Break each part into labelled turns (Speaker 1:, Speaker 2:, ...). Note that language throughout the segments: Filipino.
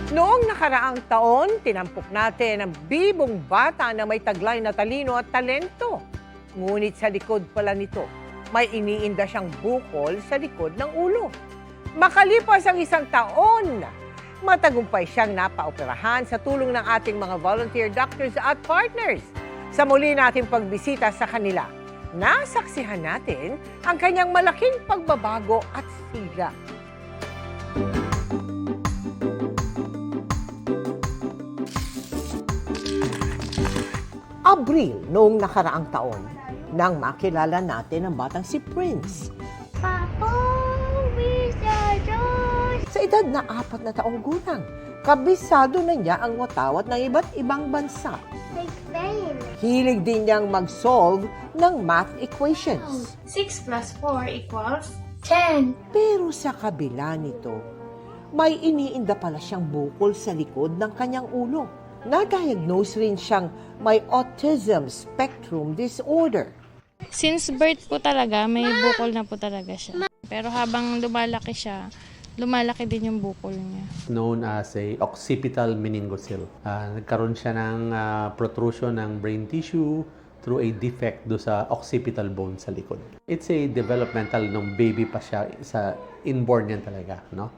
Speaker 1: Noong nakaraang taon, tinampok natin ang bibong bata na may taglay na talino at talento. Ngunit sa likod pala nito, may iniinda siyang bukol sa likod ng ulo. Makalipas ang isang taon, matagumpay siyang napaoperahan sa tulong ng ating mga volunteer doctors at partners. Sa muli nating pagbisita sa kanila, nasaksihan natin ang kanyang malaking pagbabago at sigla. Abril noong nakaraang taon, nang makilala natin ang batang si Prince.
Speaker 2: Papa, Mr. Josh!
Speaker 1: Sa edad na 4 na taong gulang, kabisado na niya ang watawat ng iba't ibang bansa.
Speaker 2: Explain.
Speaker 1: Hilig din niyang mag-solve ng math equations.
Speaker 3: 6 plus 4 equals 10.
Speaker 1: Pero sa kabila nito, may iniinda pala siyang bukol sa likod ng kanyang ulo. Na-diagnose rin siyang may autism spectrum disorder.
Speaker 4: Since birth po talaga, may bukol na po talaga siya. Pero habang lumalaki siya, lumalaki din yung bukol niya.
Speaker 5: Known as a occipital meningocele. Nagkaroon siya ng protrusion ng brain tissue through a defect do sa occipital bone sa likod. It's a developmental nung baby pa siya, sa inborn yan talaga, no?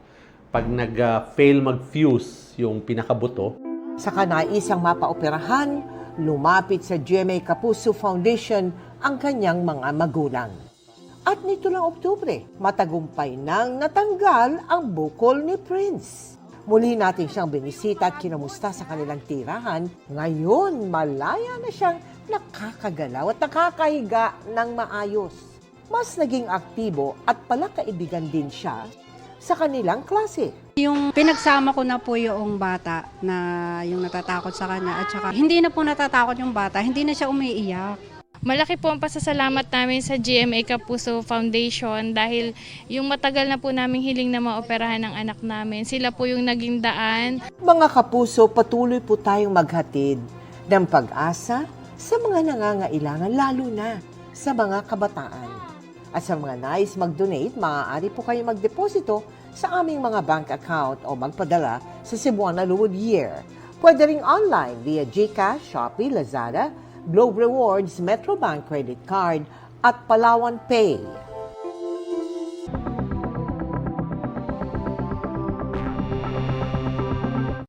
Speaker 5: Pag nag-fail mag-fuse yung pinakabuto,
Speaker 1: Sa kanaisang mapaoperahan, lumapit sa GMA Kapuso Foundation ang kanyang mga magulang. At nito lang Oktubre, matagumpay nang natanggal ang bukol ni Prince. Muli natin siyang binisita at kinamusta sa kanilang tirahan. Ngayon, malaya na siyang nakakagalaw at nakakahiga ng maayos. Mas naging aktibo at palakaibigan din siya sa kanilang klase.
Speaker 6: Yung pinagsama ko na po yung bata na yung natatakot sa kanya at saka hindi na po natatakot yung bata, hindi na siya umiiyak.
Speaker 4: Malaki po ang pasasalamat namin sa GMA Kapuso Foundation dahil yung matagal na po naming hiling na maoperahan ng anak namin. Sila po yung naging daan.
Speaker 1: Mga kapuso, patuloy po tayong maghatid ng pag-asa sa mga nangangailangan, lalo na sa mga kabataan. At sa mga nais mag-donate, maaari po kayo magdeposito sa aming mga bank account o magpadala sa Cebuana Lubud Year. Pwede ring online via GCash, Shopee, Lazada, Globe Rewards, Metrobank Credit Card at Palawan Pay.